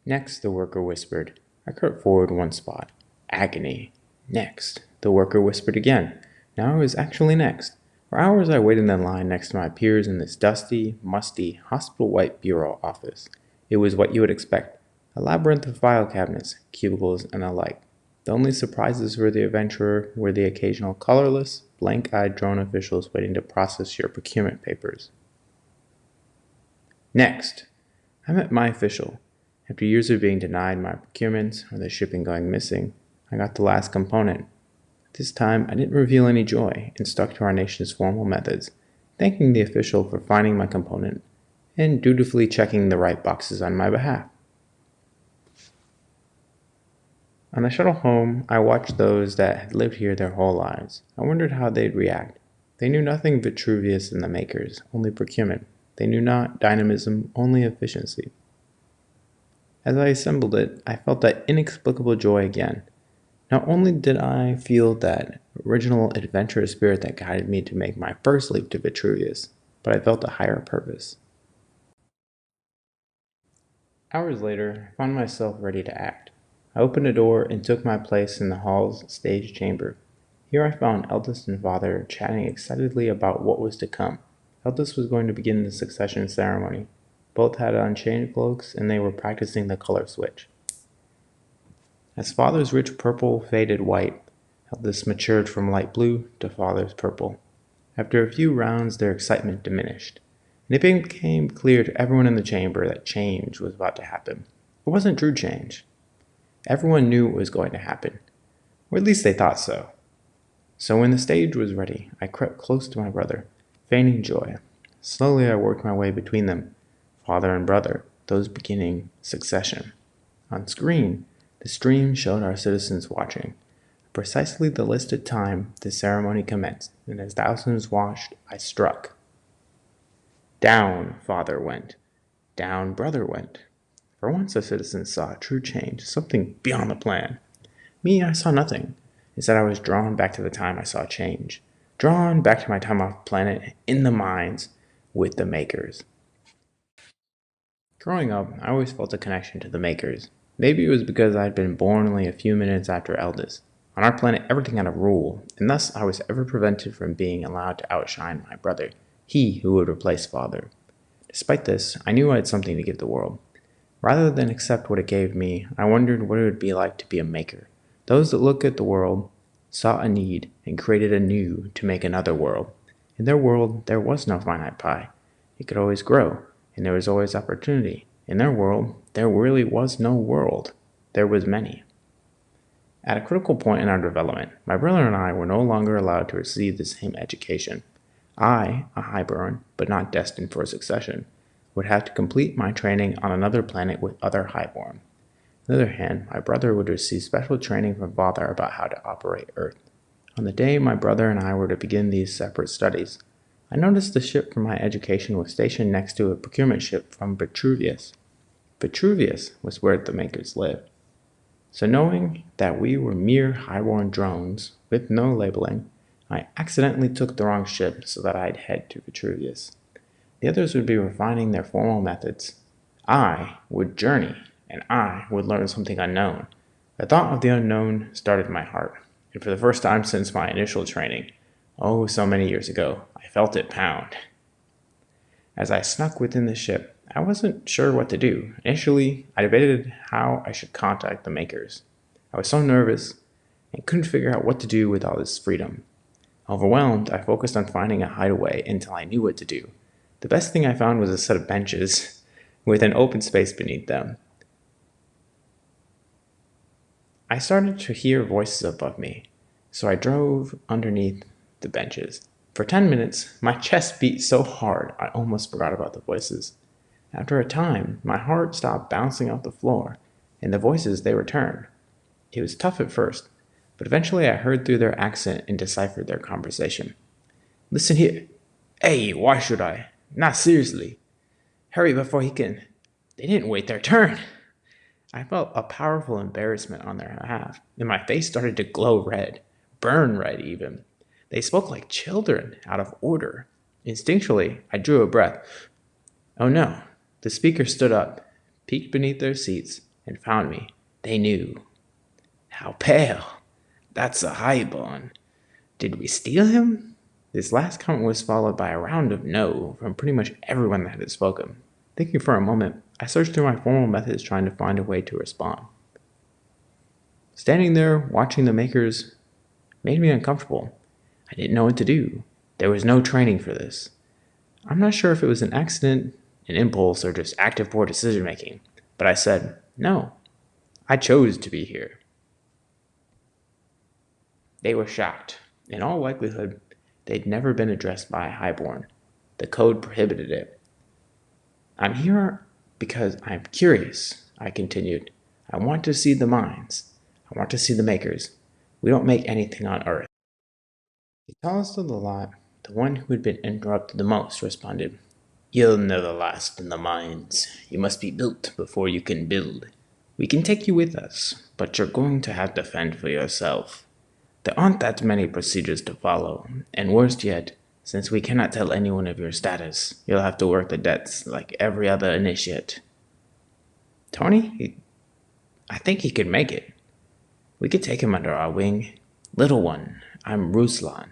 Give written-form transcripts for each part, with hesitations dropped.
Next, the worker whispered. I crept forward one spot. Agony. Next, the worker whispered again. Now I was actually next. For hours I waited in line next to my peers in this dusty, musty, hospital-white bureau office. It was what you would expect. A labyrinth of file cabinets, cubicles, and the like. The only surprises for the adventurer were the occasional colorless, blank-eyed drone officials waiting to process your procurement papers. Next, I met my official. After years of being denied my procurements or the shipping going missing, I got the last component. This time, I didn't reveal any joy and stuck to our nation's formal methods, thanking the official for finding my component and dutifully checking the right boxes on my behalf. On the shuttle home, I watched those that had lived here their whole lives. I wondered how they'd react. They knew nothing Vitruvius and the makers, only procurement. They knew not dynamism, only efficiency. As I assembled it, I felt that inexplicable joy again. Not only did I feel that original adventurous spirit that guided me to make my first leap to Vitruvius, but I felt a higher purpose. Hours later, I found myself ready to act. I opened a door and took my place in the hall's stage chamber. Here I found Eldest and Father chatting excitedly about what was to come. Eldest was going to begin the succession ceremony. Both had on chain cloaks, and they were practicing the color switch. As Father's rich purple faded white, Eldest matured from light blue to Father's purple. After a few rounds, their excitement diminished, and it became clear to everyone in the chamber that change was about to happen. It wasn't true change. Everyone knew it was going to happen, or at least they thought so. So when the stage was ready, I crept close to my brother, feigning joy. Slowly I worked my way between them, father and brother, those beginning succession. On screen, the stream showed our citizens watching. At precisely the listed time, the ceremony commenced, and as thousands watched, I struck. Down, father went. Down, brother went. For once the citizens saw a true change, something beyond the plan. Me, I saw nothing. Instead, I was drawn back to the time I saw change. Drawn back to my time off planet, in the mines, with the makers. Growing up, I always felt a connection to the makers. Maybe it was because I had been born only a few minutes after Eldest. On our planet, everything had a rule, and thus I was ever prevented from being allowed to outshine my brother, he who would replace father. Despite this, I knew I had something to give the world. Rather than accept what it gave me, I wondered what it would be like to be a maker. Those that look at the world, saw a need, and created anew to make another world. In their world, there was no finite pie. It could always grow, and there was always opportunity. In their world, there really was no world. There was many. At a critical point in our development, my brother and I were no longer allowed to receive the same education. I, a highborn, but not destined for succession, would have to complete my training on another planet with other highborn. On the other hand, my brother would receive special training from father about how to operate Earth. On the day my brother and I were to begin these separate studies, I noticed the ship for my education was stationed next to a procurement ship from Vitruvius. Vitruvius was where the makers lived. So knowing that we were mere highborn drones with no labeling, I accidentally took the wrong ship so that I'd head to Vitruvius. The others would be refining their formal methods. I would journey, and I would learn something unknown. The thought of the unknown started my heart, and for the first time since my initial training, oh so many years ago, I felt it pound. As I snuck within the ship, I wasn't sure what to do. Initially, I debated how I should contact the makers. I was so nervous and couldn't figure out what to do with all this freedom. Overwhelmed, I focused on finding a hideaway until I knew what to do. The best thing I found was a set of benches with an open space beneath them. I started to hear voices above me, so I drove underneath the benches. For 10 minutes, my chest beat so hard I almost forgot about the voices. After a time, my heart stopped bouncing off the floor, and the voices, they returned. It was tough at first, but eventually I heard through their accent and deciphered their conversation. Listen here. Hey, why should I? Not seriously. Hurry before he can. They didn't wait their turn. I felt a powerful embarrassment on their behalf, and my face started to glow red, burn red even. They spoke like children, out of order. Instinctually, I drew a breath. Oh no. The speaker stood up, peeked beneath their seats, and found me. They knew. How pale! That's a highborn. Did we steal him? This last comment was followed by a round of no from pretty much everyone that had spoken. Thinking for a moment, I searched through my formal methods trying to find a way to respond. Standing there, watching the makers, made me uncomfortable. I didn't know what to do. There was no training for this. I'm not sure if it was an accident, an impulse, or just active poor decision making, but I said, no, I chose to be here. They were shocked. In all likelihood, they'd never been addressed by a highborn. The code prohibited it. I'm here because I'm curious, I continued. I want to see the minds. I want to see the makers. We don't make anything on Earth. The tallest of the lot, the one who had been interrupted the most, responded, You'll never last in the mines. You must be built before you can build. We can take you with us, but you're going to have to fend for yourself. There aren't that many procedures to follow, and worst yet, since we cannot tell anyone of your status, you'll have to work the debts like every other initiate. Tony, I think he could make it. We could take him under our wing. Little one, I'm Ruslan.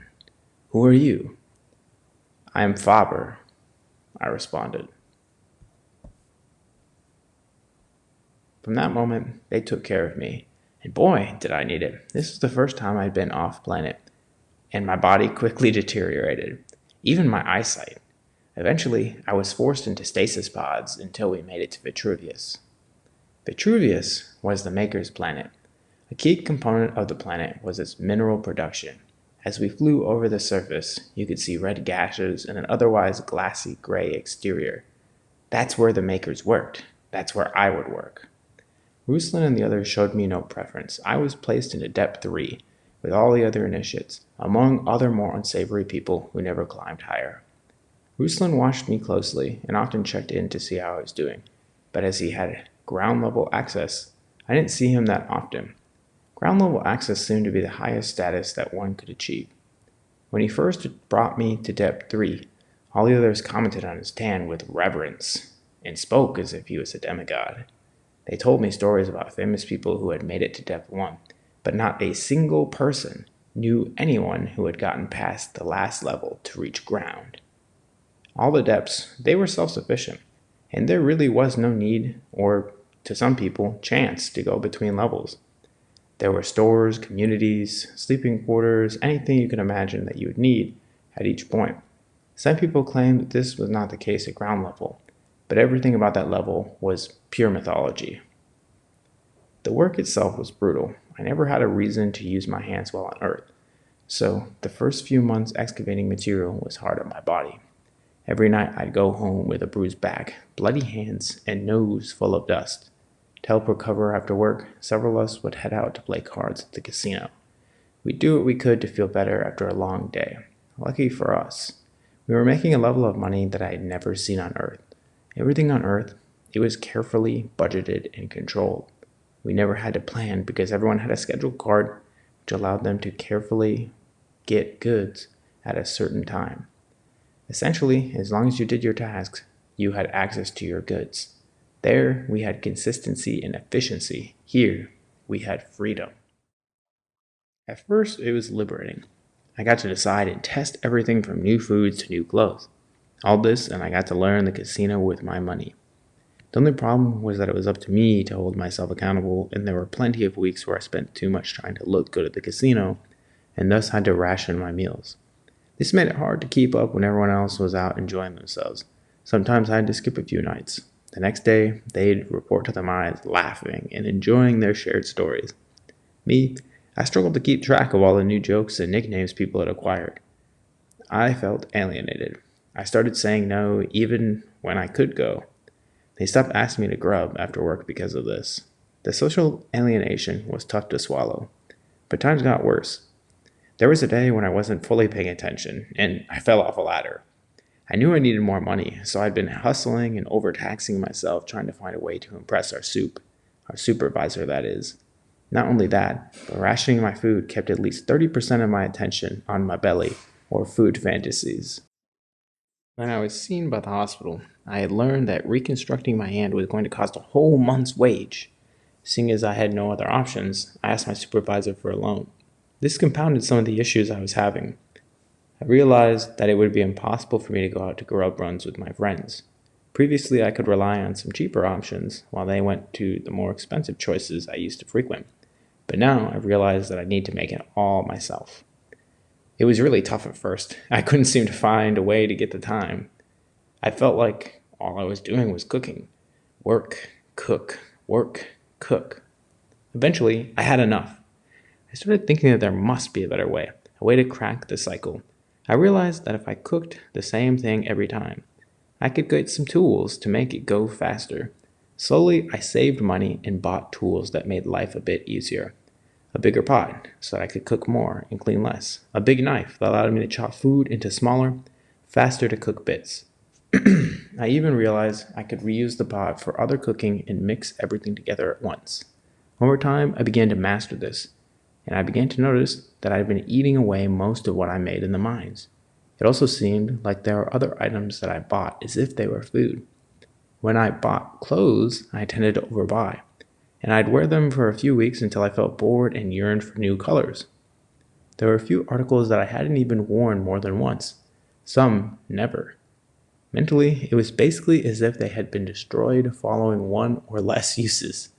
Who are you? I am Faber, I responded. From that moment, they took care of me. And boy, did I need it. This was the first time I'd been off planet, and my body quickly deteriorated, even my eyesight. Eventually, I was forced into stasis pods until we made it to Vitruvius. Vitruvius was the Maker's planet. A key component of the planet was its mineral production. As we flew over the surface, you could see red gashes and an otherwise glassy gray exterior. That's where the Makers worked. That's where I would work. Ruslan and the others showed me no preference. I was placed into Depth 3 with all the other initiates, among other more unsavory people who never climbed higher. Ruslan watched me closely and often checked in to see how I was doing, but as he had ground-level access, I didn't see him that often. Ground-level access seemed to be the highest status that one could achieve. When he first brought me to Depth 3, all the others commented on his tan with reverence and spoke as if he was a demigod. They told me stories about famous people who had made it to Depth 1, but not a single person knew anyone who had gotten past the last level to reach ground. All the depths, they were self-sufficient, and there really was no need, or, to some people, chance to go between levels. There were stores, communities, sleeping quarters, anything you could imagine that you would need at each point. Some people claimed that this was not the case at ground level, but everything about that level was pure mythology. The work itself was brutal. I never had a reason to use my hands while on Earth, so the first few months excavating material was hard on my body. Every night I'd go home with a bruised back, bloody hands, and nose full of dust. To help recover after work, several of us would head out to play cards at the casino. We'd do what we could to feel better after a long day. Lucky for us, we were making a level of money that I had never seen on Earth. Everything on Earth, it was carefully budgeted and controlled. We never had to plan because everyone had a scheduled card which allowed them to carefully get goods at a certain time. Essentially, as long as you did your tasks, you had access to your goods. There, we had consistency and efficiency. Here, we had freedom. At first, it was liberating. I got to decide and test everything from new foods to new clothes. All this, and I got to learn the casino with my money. The only problem was that it was up to me to hold myself accountable, and there were plenty of weeks where I spent too much trying to look good at the casino, and thus had to ration my meals. This made it hard to keep up when everyone else was out enjoying themselves. Sometimes I had to skip a few nights. The next day, they'd report to the mines laughing and enjoying their shared stories. Me, I struggled to keep track of all the new jokes and nicknames people had acquired. I felt alienated. I started saying no even when I could go. They stopped asking me to grub after work because of this. The social alienation was tough to swallow, but times got worse. There was a day when I wasn't fully paying attention, and I fell off a ladder. I knew I needed more money, so I'd been hustling and overtaxing myself trying to find a way to impress our supervisor, that is. Not only that, but rationing my food kept at least 30% of my attention on my belly or food fantasies. When I was seen by the hospital, I had learned that reconstructing my hand was going to cost a whole month's wage. Seeing as I had no other options, I asked my supervisor for a loan. This compounded some of the issues I was having. I realized that it would be impossible for me to go out to grub runs with my friends. Previously, I could rely on some cheaper options while they went to the more expensive choices I used to frequent. But now I realized that I need to make it all myself. It was really tough at first. I couldn't seem to find a way to get the time. I felt like all I was doing was cooking. Work, cook, work, cook. Eventually, I had enough. I started thinking that there must be a way to crack the cycle. I realized that if I cooked the same thing every time, I could get some tools to make it go faster. Slowly, I saved money and bought tools that made life a bit easier. A bigger pot so that I could cook more and clean less. A big knife that allowed me to chop food into smaller, faster to cook bits. I even realized I could reuse the pot for other cooking and mix everything together at once. Over time, I began to master this, and I began to notice that I had been eating away most of what I made in the mines. It also seemed like there were other items that I bought as if they were food. When I bought clothes, I tended to overbuy, and I'd wear them for a few weeks until I felt bored and yearned for new colors. There were a few articles that I hadn't even worn more than once, some never. Mentally, it was basically as if they had been destroyed following one or less uses.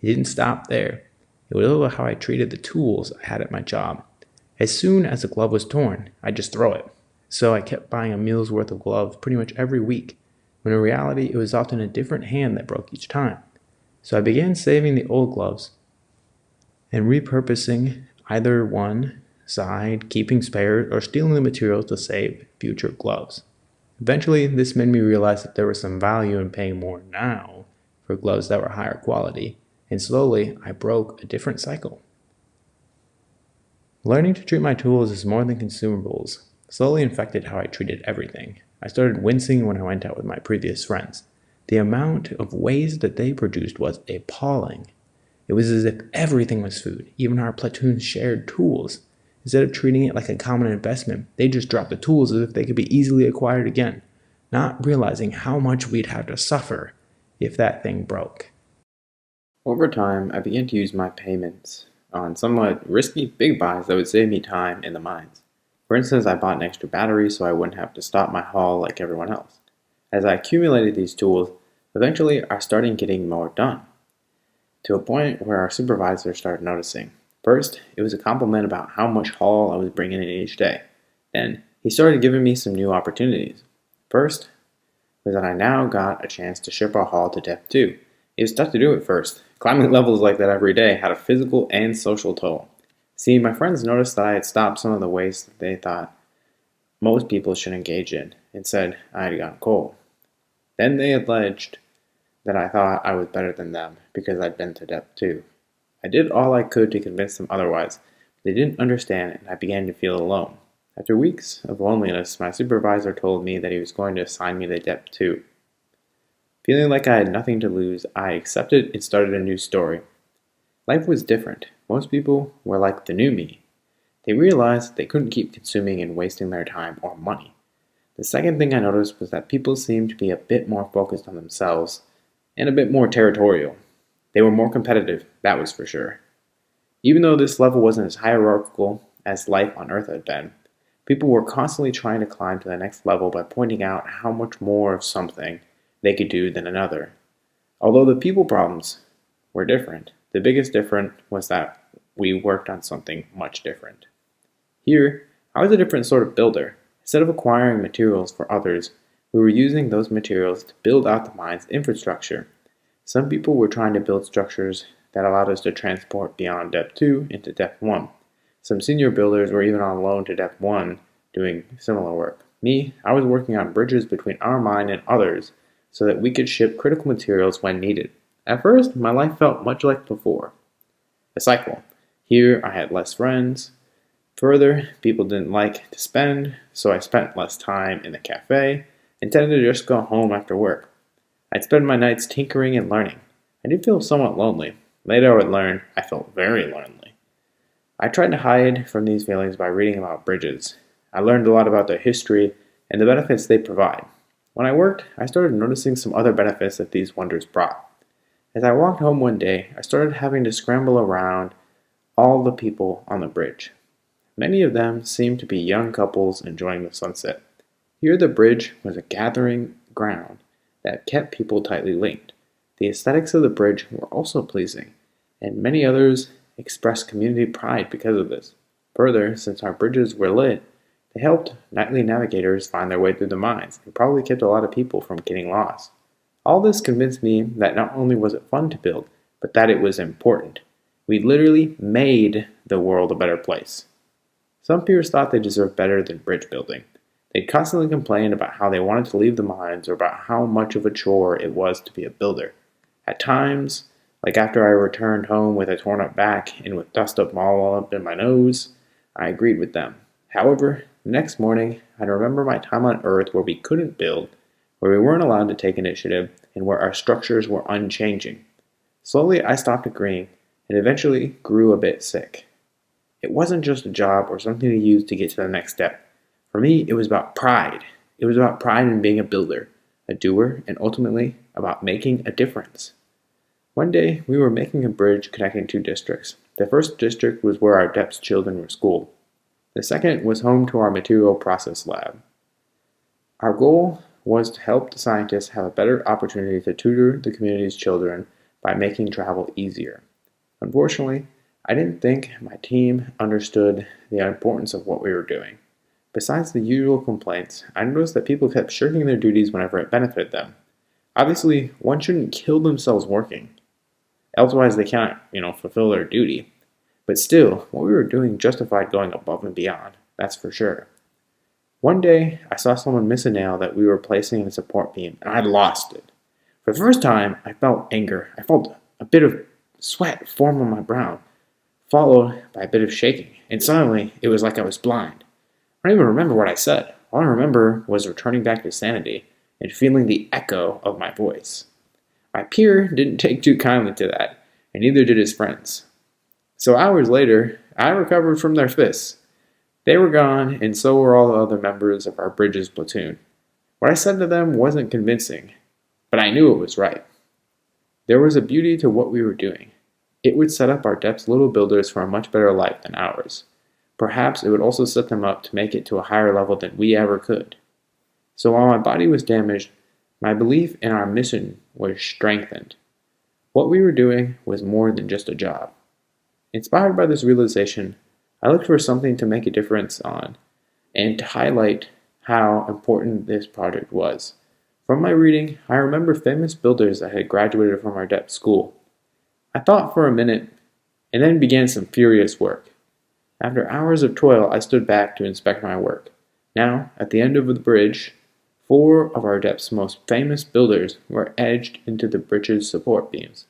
It didn't stop there. It was over how I treated the tools I had at my job. As soon as a glove was torn, I'd just throw it. So I kept buying a meal's worth of gloves pretty much every week, when in reality it was often a different hand that broke each time. So I began saving the old gloves and repurposing either one side, keeping spares, or stealing the materials to save future gloves. Eventually, this made me realize that there was some value in paying more now for gloves that were higher quality, and slowly I broke a different cycle. Learning to treat my tools as more than consumables slowly infected how I treated everything. I started wincing when I went out with my previous friends. The amount of waste that they produced was appalling. It was as if everything was food, even our platoon shared tools. Instead of treating it like a common investment, they just dropped the tools as if they could be easily acquired again, not realizing how much we'd have to suffer if that thing broke. Over time, I began to use my payments on somewhat risky big buys that would save me time in the mines. For instance, I bought an extra battery so I wouldn't have to stop my haul like everyone else. As I accumulated these tools, eventually I started getting more done, to a point where our supervisor started noticing. First, it was a compliment about how much haul I was bringing in each day. Then, he started giving me some new opportunities. First, was that I now got a chance to ship our haul to Depth 2. It was tough to do at first. Climbing levels like that every day had a physical and social toll. See, my friends noticed that I had stopped some of the waste that they thought most people should engage in, and said I had gone cold. Then they alleged that I thought I was better than them because I'd been to Depth 2. I did all I could to convince them otherwise, but they didn't understand, and I began to feel alone. After weeks of loneliness, my supervisor told me that he was going to assign me to Depth 2. Feeling like I had nothing to lose, I accepted and started a new story. Life was different. Most people were like the new me. They realized they couldn't keep consuming and wasting their time or money. The second thing I noticed was that people seemed to be a bit more focused on themselves and a bit more territorial. They were more competitive, that was for sure. Even though this level wasn't as hierarchical as life on Earth had been, people were constantly trying to climb to the next level by pointing out how much more of something they could do than another. Although the people problems were different, the biggest difference was that we worked on something much different. Here, I was a different sort of builder. Instead of acquiring materials for others, we were using those materials to build out the mine's infrastructure. Some people were trying to build structures that allowed us to transport beyond Depth 2 into Depth 1. Some senior builders were even on loan to Depth 1 doing similar work. Me, I was working on bridges between our mine and others so that we could ship critical materials when needed. At first, my life felt much like before. A cycle. Here, I had less friends. Further, people didn't like to spend, so I spent less time in the cafe and tended to just go home after work. I'd spend my nights tinkering and learning. I did feel somewhat lonely. Later I would learn I felt very lonely. I tried to hide from these feelings by reading about bridges. I learned a lot about their history and the benefits they provide. When I worked, I started noticing some other benefits that these wonders brought. As I walked home one day, I started having to scramble around all the people on the bridge. Many of them seemed to be young couples enjoying the sunset. Here, the bridge was a gathering ground that kept people tightly linked. The aesthetics of the bridge were also pleasing, and many others expressed community pride because of this. Further, since our bridges were lit, they helped nightly navigators find their way through the mines and probably kept a lot of people from getting lost. All this convinced me that not only was it fun to build, but that it was important. We literally made the world a better place. Some peers thought they deserved better than bridge building. They'd constantly complain about how they wanted to leave the mines or about how much of a chore it was to be a builder. At times, like after I returned home with a torn up back and with dust up all up in my nose, I agreed with them. However, the next morning, I'd remember my time on Earth where we couldn't build, where we weren't allowed to take initiative, and where our structures were unchanging. Slowly, I stopped agreeing and eventually grew a bit sick. It wasn't just a job or something to use to get to the next step. For me, it was about pride. It was about pride in being a builder, a doer, and ultimately about making a difference. One day, we were making a bridge connecting two districts. The first district was where our DEPS children were schooled. The second was home to our material process lab. Our goal was to help the scientists have a better opportunity to tutor the community's children by making travel easier. Unfortunately, I didn't think my team understood the importance of what we were doing. Besides the usual complaints, I noticed that people kept shirking their duties whenever it benefited them. Obviously, one shouldn't kill themselves working. Otherwise, they cannot, fulfill their duty. But still, what we were doing justified going above and beyond, that's for sure. One day, I saw someone miss a nail that we were placing in a support beam, and I lost it. For the first time, I felt anger. I felt a bit of sweat form on my brow, followed by a bit of shaking, and suddenly, it was like I was blind. I don't even remember what I said. All I remember was returning back to sanity and feeling the echo of my voice. My peer didn't take too kindly to that, and neither did his friends. So hours later, I recovered from their fists. They were gone, and so were all the other members of our Bridges platoon. What I said to them wasn't convincing, but I knew it was right. There was a beauty to what we were doing. It would set up our DEP's little builders for a much better life than ours. Perhaps it would also set them up to make it to a higher level than we ever could. So while my body was damaged, my belief in our mission was strengthened. What we were doing was more than just a job. Inspired by this realization, I looked for something to make a difference on and to highlight how important this project was. From my reading, I remember famous builders that had graduated from our DEP school. I thought for a minute and then began some furious work. After hours of toil, I stood back to inspect my work. Now, at the end of the bridge, 4 of our DEP's most famous builders were edged into the bridge's support beams.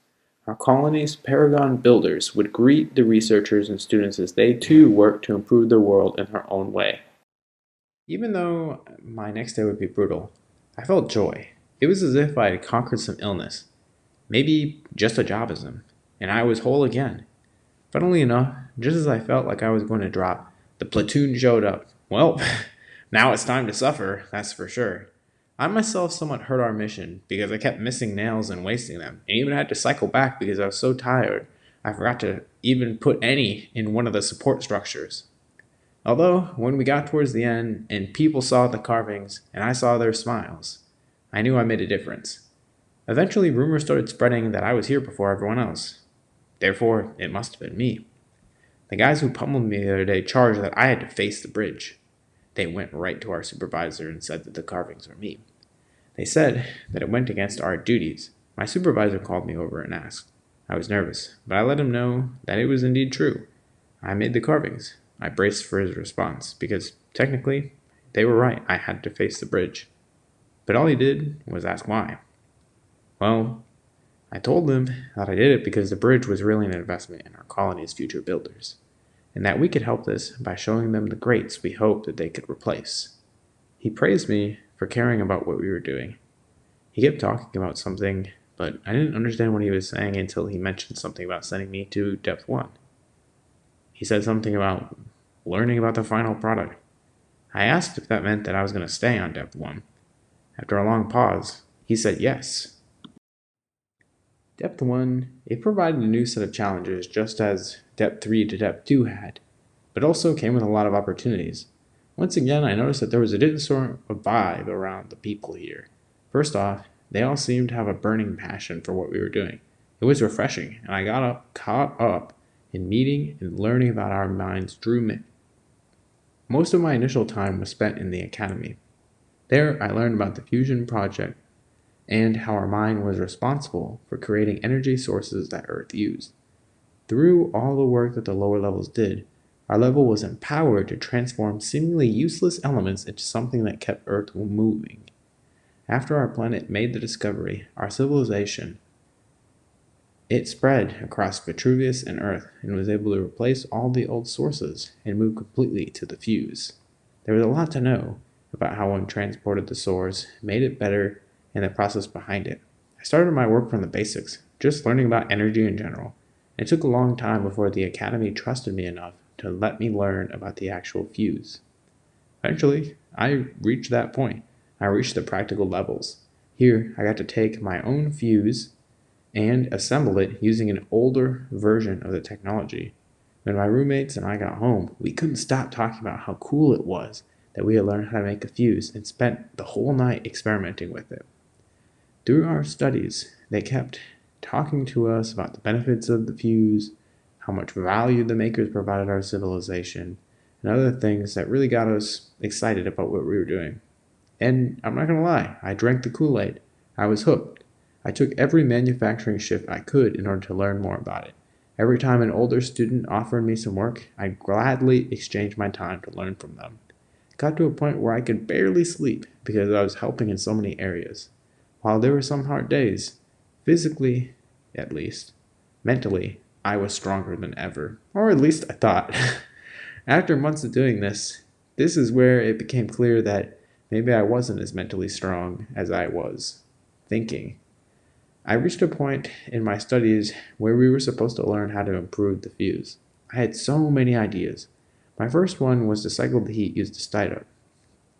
Our colony's paragon builders would greet the researchers and students as they too worked to improve the world in their own way. Even though my next day would be brutal, I felt joy. It was as if I had conquered some illness, maybe just a jobism, and I was whole again. Funnily enough, just as I felt like I was going to drop, the platoon showed up. Well, now it's time to suffer, that's for sure. I myself somewhat hurt our mission because I kept missing nails and wasting them, and even had to cycle back because I was so tired I forgot to even put any in one of the support structures. Although, when we got towards the end and people saw the carvings and I saw their smiles, I knew I made a difference. Eventually, rumors started spreading that I was here before everyone else. Therefore, it must have been me. The guys who pummeled me the other day charged that I had to face the bridge. They went right to our supervisor and said that the carvings were me. They said that it went against our duties. My supervisor called me over and asked. I was nervous, but I let him know that it was indeed true. I made the carvings. I braced for his response, because technically, they were right. I had to face the bridge. But all he did was ask why. Well, I told him that I did it because the bridge was really an investment in our colony's future builders, and that we could help this by showing them the greats we hoped that they could replace. He praised me for caring about what we were doing. He kept talking about something, but I didn't understand what he was saying until he mentioned something about sending me to Depth 1. He said something about learning about the final product. I asked if that meant that I was going to stay on Depth 1. After a long pause, he said yes. Depth 1, it provided a new set of challenges just as Depth 3 to Depth 2 had, but also came with a lot of opportunities. Once again, I noticed that there was a different sort of vibe around the people here. First off, they all seemed to have a burning passion for what we were doing. It was refreshing, and I caught up in meeting and learning about our minds drew me. Most of my initial time was spent in the academy. There, I learned about the fusion project and how our mind was responsible for creating energy sources that Earth used. Through all the work that the lower levels did, our level was empowered to transform seemingly useless elements into something that kept Earth moving. After our planet made the discovery, our civilization, it spread across Vitruvius and Earth and was able to replace all the old sources and move completely to the fuse. There was a lot to know about how one transported the source, made it better, and the process behind it. I started my work from the basics, just learning about energy in general. It took a long time before the Academy trusted me enough to let me learn about the actual fuse. Eventually, I reached that point. I reached the practical levels. Here, I got to take my own fuse and assemble it using an older version of the technology. When my roommates and I got home, we couldn't stop talking about how cool it was that we had learned how to make a fuse and spent the whole night experimenting with it. Through our studies, they kept talking to us about the benefits of the fuse, how much value the makers provided our civilization, and other things that really got us excited about what we were doing. And I'm not going to lie, I drank the Kool-Aid. I was hooked. I took every manufacturing shift I could in order to learn more about it. Every time an older student offered me some work, I gladly exchanged my time to learn from them. It got to a point where I could barely sleep because I was helping in so many areas. While there were some hard days, physically, at least, mentally, I was stronger than ever. Or at least I thought. After months of doing this, this is where it became clear that maybe I wasn't as mentally strong as I was thinking. I reached a point in my studies where we were supposed to learn how to improve the fuse. I had so many ideas. My first one was to cycle the heat used to start up.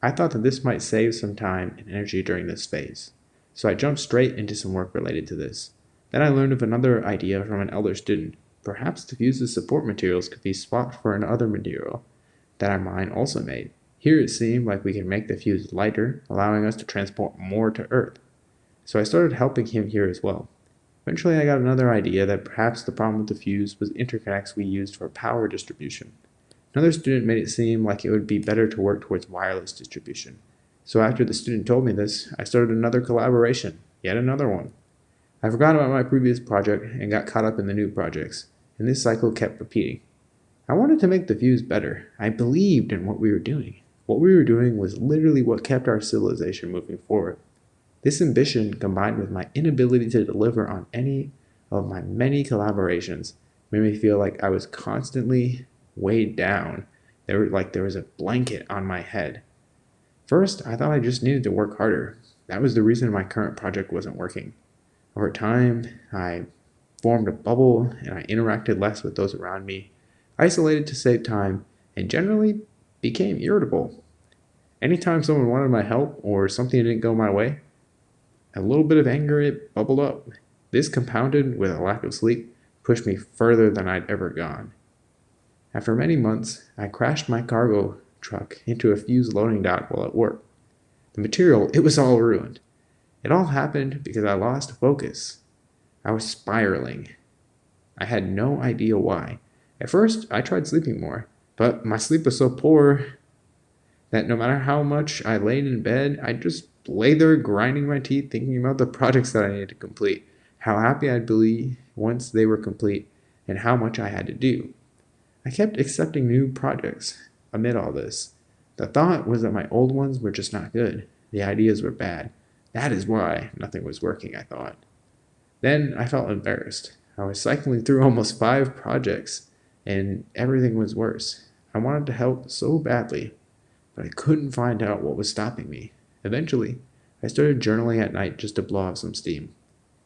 I thought that this might save some time and energy during this phase, so I jumped straight into some work related to this. Then I learned of another idea from an elder student. Perhaps the fuse's support materials could be swapped for another material that our mine also made. Here it seemed like we could make the fuse lighter, allowing us to transport more to Earth. So I started helping him here as well. Eventually I got another idea that perhaps the problem with the fuse was interconnects we used for power distribution. Another student made it seem like it would be better to work towards wireless distribution. So after the student told me this, I started another collaboration, yet another one. I forgot about my previous project and got caught up in the new projects, and this cycle kept repeating. I wanted to make the fuse better. I believed in what we were doing. What we were doing was literally what kept our civilization moving forward. This ambition, combined with my inability to deliver on any of my many collaborations, made me feel like I was constantly weighed down. There was a blanket on my head. First, I thought I just needed to work harder. That was the reason my current project wasn't working. Over time, I formed a bubble and I interacted less with those around me, isolated to save time, and generally became irritable. Anytime someone wanted my help or something didn't go my way, a little bit of anger, it bubbled up. This, compounded with a lack of sleep, pushed me further than I'd ever gone. After many months, I crashed my cargo truck into a fuse loading dock while at work. The material, it was all ruined. It all happened because I lost focus. I was spiraling. I had no idea why. At first, I tried sleeping more, but my sleep was so poor that no matter how much I laid in bed, I'd just lay there grinding my teeth thinking about the projects that I needed to complete, how happy I'd be once they were complete, and how much I had to do. I kept accepting new projects amid all this. The thought was that my old ones were just not good. The ideas were bad. That is why nothing was working, I thought. Then I felt embarrassed. I was cycling through almost 5 projects, and everything was worse. I wanted to help so badly, but I couldn't find out what was stopping me. Eventually, I started journaling at night just to blow off some steam.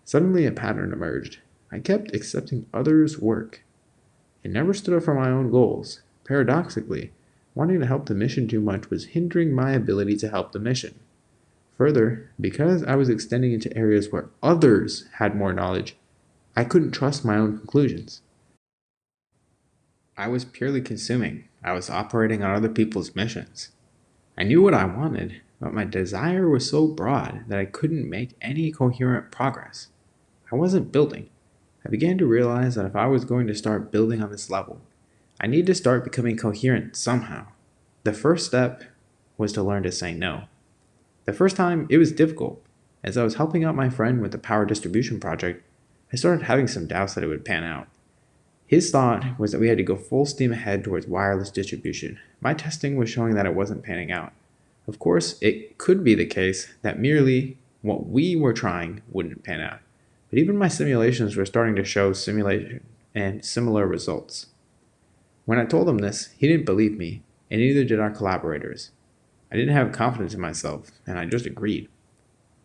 Suddenly a pattern emerged. I kept accepting others' work and never stood up for my own goals. Paradoxically, wanting to help the mission too much was hindering my ability to help the mission. Further, because I was extending into areas where others had more knowledge, I couldn't trust my own conclusions. I was purely consuming. I was operating on other people's missions. I knew what I wanted, but my desire was so broad that I couldn't make any coherent progress. I wasn't building. I began to realize that if I was going to start building on this level, I needed to start becoming coherent somehow. The first step was to learn to say no. The first time, it was difficult. As I was helping out my friend with the power distribution project, I started having some doubts that it would pan out. His thought was that we had to go full steam ahead towards wireless distribution. My testing was showing that it wasn't panning out. Of course, it could be the case that merely what we were trying wouldn't pan out. But even my simulations were starting to show simulation and similar results. When I told him this, he didn't believe me, and neither did our collaborators. I didn't have confidence in myself, and I just agreed.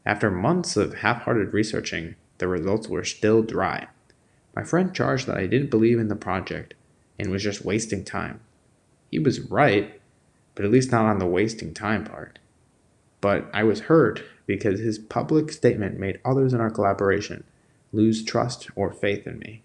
After months of half-hearted researching, the results were still dry. My friend charged that I didn't believe in the project and was just wasting time. He was right, but at least not on the wasting time part. But I was hurt because his public statement made others in our collaboration lose trust or faith in me.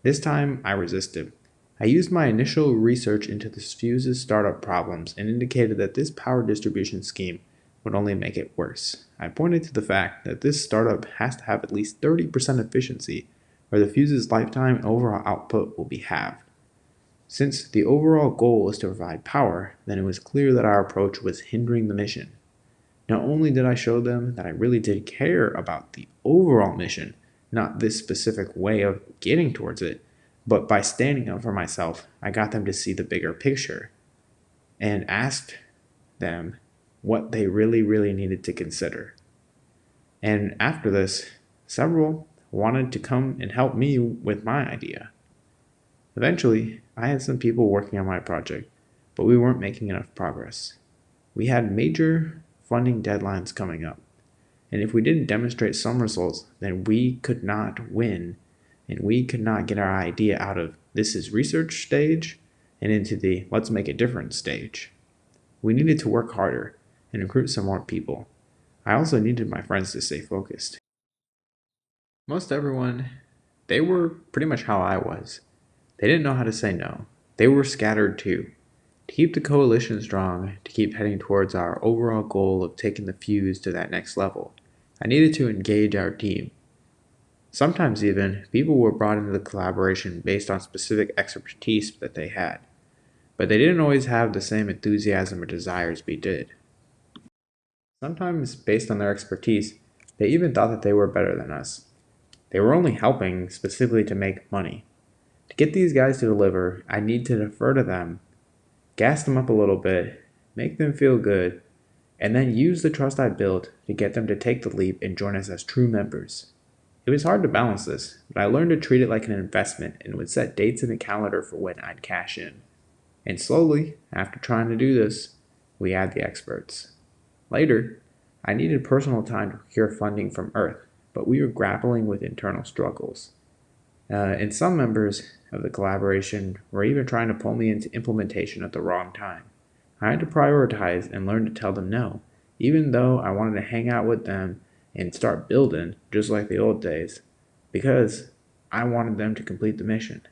This time, I resisted. I used my initial research into the fuse's startup problems and indicated that this power distribution scheme would only make it worse. I pointed to the fact that this startup has to have at least 30% efficiency, or the fuse's lifetime and overall output will be halved. Since the overall goal is to provide power, then it was clear that our approach was hindering the mission. Not only did I show them that I really did care about the overall mission, not this specific way of getting towards it, but by standing up for myself, I got them to see the bigger picture and asked them what they really needed to consider. And after this, several wanted to come and help me with my idea. Eventually, I had some people working on my project, but we weren't making enough progress. We had major funding deadlines coming up, and if we didn't demonstrate some results, then we could not win, and we could not get our idea out of this is research stage and into the let's make a difference stage. We needed to work harder and recruit some more people. I also needed my friends to stay focused. Most everyone, they were pretty much how I was. They didn't know how to say no. They were scattered too. To keep the coalition strong, to keep heading towards our overall goal of taking the fuse to that next level, I needed to engage our team. Sometimes even, people were brought into the collaboration based on specific expertise that they had, but they didn't always have the same enthusiasm or desires we did. Sometimes, based on their expertise, they even thought that they were better than us. They were only helping specifically to make money. To get these guys to deliver, I need to defer to them, gas them up a little bit, make them feel good, and then use the trust I built to get them to take the leap and join us as true members. It was hard to balance this, but I learned to treat it like an investment and would set dates in the calendar for when I'd cash in. And slowly, after trying to do this, we had the experts. Later, I needed personal time to procure funding from Earth, but we were grappling with internal struggles. And some members of the collaboration were even trying to pull me into implementation at the wrong time. I had to prioritize and learn to tell them no, even though I wanted to hang out with them and start building just like the old days, because I wanted them to complete the mission.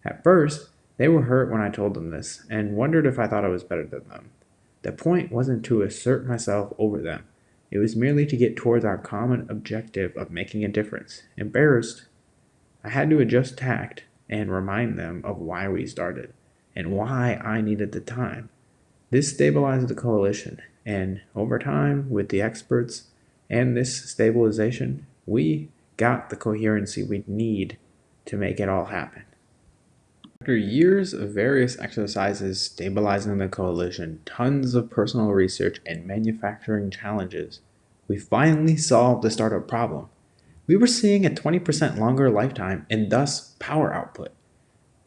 At first, they were hurt when I told them this and wondered if I thought I was better than them. The point wasn't to assert myself over them. It was merely to get towards our common objective of making a difference. Embarrassed, I had to adjust tact and remind them of why we started and why I needed the time. This stabilized the coalition, and over time, with the experts and this stabilization, we got the coherency we need to make it all happen. After years of various exercises stabilizing the coalition, tons of personal research, and manufacturing challenges, we finally solved the startup problem. We were seeing a 20% longer lifetime and thus power output.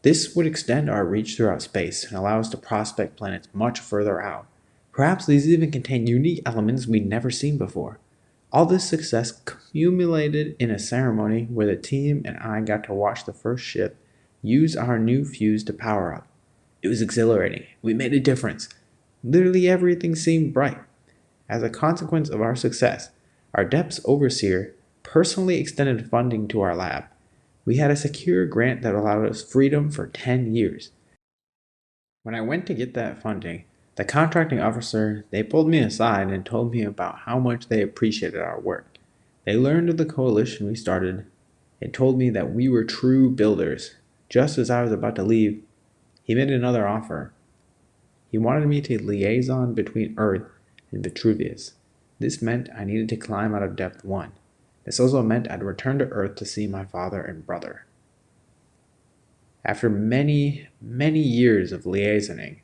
This would extend our reach throughout space and allow us to prospect planets much further out. Perhaps these even contain unique elements we'd never seen before. All this success accumulated in a ceremony where the team and I got to watch the first ship use our new fuse to power up. It was exhilarating. We made a difference. Literally everything seemed bright. As a consequence of our success, our depth's overseer personally extended funding to our lab. We had a secure grant that allowed us freedom for 10 years. When I went to get that funding, the contracting officer, they pulled me aside and told me about how much they appreciated our work. They learned of the coalition we started and told me that we were true builders. Just as I was about to leave, he made another offer. He wanted me to liaison between Earth and Vitruvius. This meant I needed to climb out of Depth 1. This also meant I'd return to Earth to see my father and brother. After many, many years of liaisoning,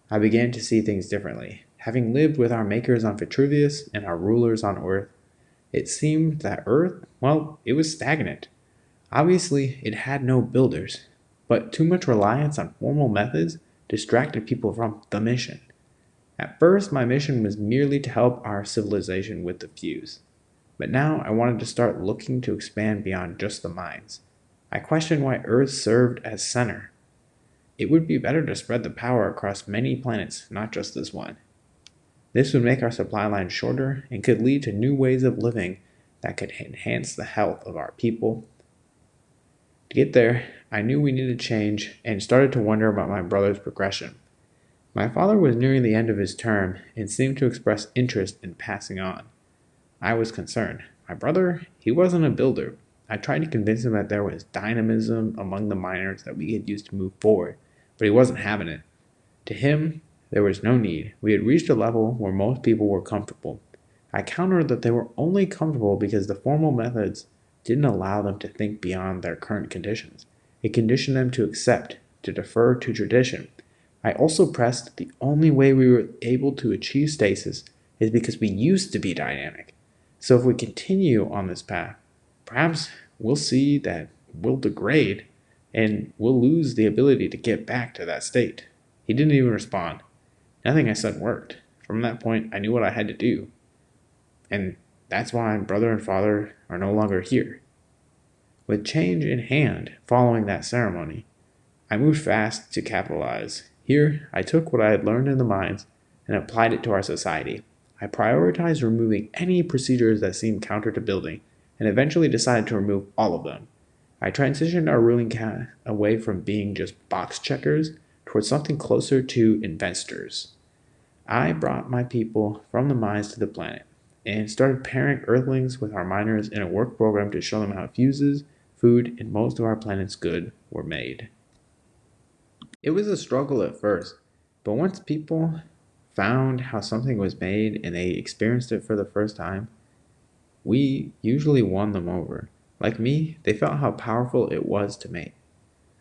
I began to see things differently. Having lived with our makers on Vitruvius and our rulers on Earth, it seemed that Earth, well, it was stagnant. Obviously, it had no builders, but too much reliance on formal methods distracted people from the mission. At first, my mission was merely to help our civilization with the fuse, but now I wanted to start looking to expand beyond just the mines. I questioned why Earth served as center. It would be better to spread the power across many planets, not just this one. This would make our supply line shorter and could lead to new ways of living that could enhance the health of our people. To get there, I knew we needed change and started to wonder about my brother's progression. My father was nearing the end of his term and seemed to express interest in passing on. I was concerned. My brother, he wasn't a builder. I tried to convince him that there was dynamism among the miners that we could use to move forward, but he wasn't having it. To him, there was no need. We had reached a level where most people were comfortable. I countered that they were only comfortable because the formal methods didn't allow them to think beyond their current conditions. It conditioned them to accept, to defer to tradition. I also pressed that the only way we were able to achieve stasis is because we used to be dynamic. So if we continue on this path, perhaps we'll see that we'll degrade and we'll lose the ability to get back to that state. He didn't even respond. Nothing I said worked. From that point, I knew what I had to do. And that's why brother and father are no longer here. With change in hand following that ceremony, I moved fast to capitalize. Here, I took what I had learned in the mines and applied it to our society. I prioritized removing any procedures that seemed counter to building, and eventually decided to remove all of them. I transitioned our ruling caste away from being just box checkers towards something closer to investors. I brought my people from the mines to the planet and started pairing Earthlings with our miners in a work program to show them how fuses, food, and most of our planet's good were made. It was a struggle at first, but once people found how something was made and they experienced it for the first time, we usually won them over. Like me, they felt how powerful it was to make.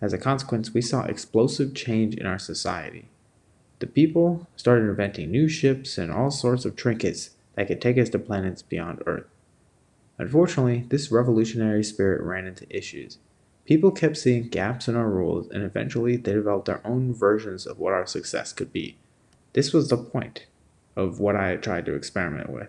As a consequence, we saw explosive change in our society. The people started inventing new ships and all sorts of trinkets that could take us to planets beyond Earth. Unfortunately, this revolutionary spirit ran into issues. People kept seeing gaps in our rules, and eventually they developed their own versions of what our success could be. This was the point of what I had tried to experiment with.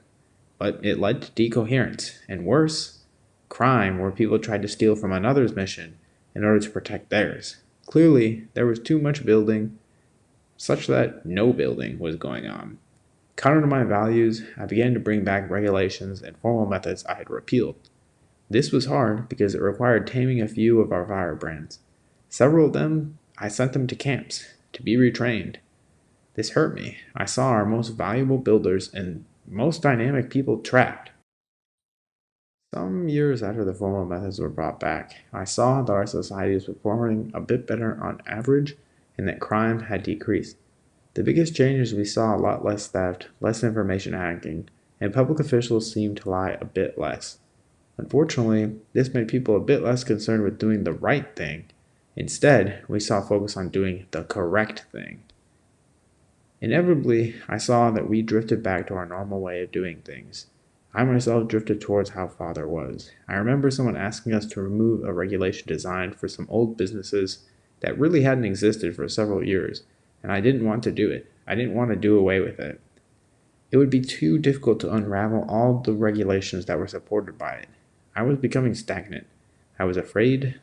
But it led to decoherence, and worse, crime, where people tried to steal from another's mission in order to protect theirs. Clearly, there was too much building, such that no building was going on. Counter to my values, I began to bring back regulations and formal methods I had repealed. This was hard because it required taming a few of our firebrands. Several of them, I sent them to camps to be retrained. This hurt me. I saw our most valuable builders and most dynamic people trapped. Some years after the formal methods were brought back, I saw that our society was performing a bit better on average and that crime had decreased. The biggest changes we saw a lot less theft, less information hacking, and public officials seemed to lie a bit less. Unfortunately, this made people a bit less concerned with doing the right thing. Instead, we saw focus on doing the correct thing. Inevitably, I saw that we drifted back to our normal way of doing things. I myself drifted towards how Father was. I remember someone asking us to remove a regulation designed for some old businesses that really hadn't existed for several years, and I didn't want to do it. I didn't want to do away with it. It would be too difficult to unravel all the regulations that were supported by it. I was becoming stagnant. I was afraid,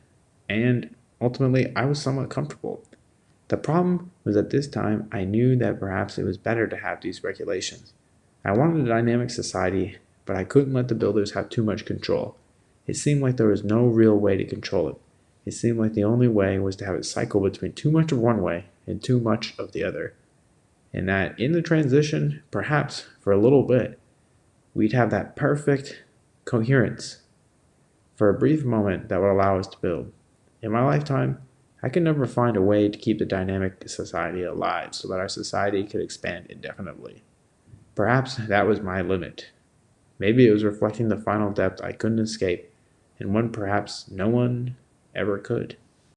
and ultimately, I was somewhat comfortable. The problem was at this time I knew that perhaps it was better to have these regulations. I wanted a dynamic society, but I couldn't let the builders have too much control. It seemed like there was no real way to control it. It seemed like the only way was to have it cycle between too much of one way and too much of the other. And that in the transition, perhaps for a little bit, we'd have that perfect coherence for a brief moment that would allow us to build. In my lifetime, I could never find a way to keep the dynamic society alive so that our society could expand indefinitely. Perhaps that was my limit. Maybe it was reflecting the final depth I couldn't escape, and one perhaps no one ever could.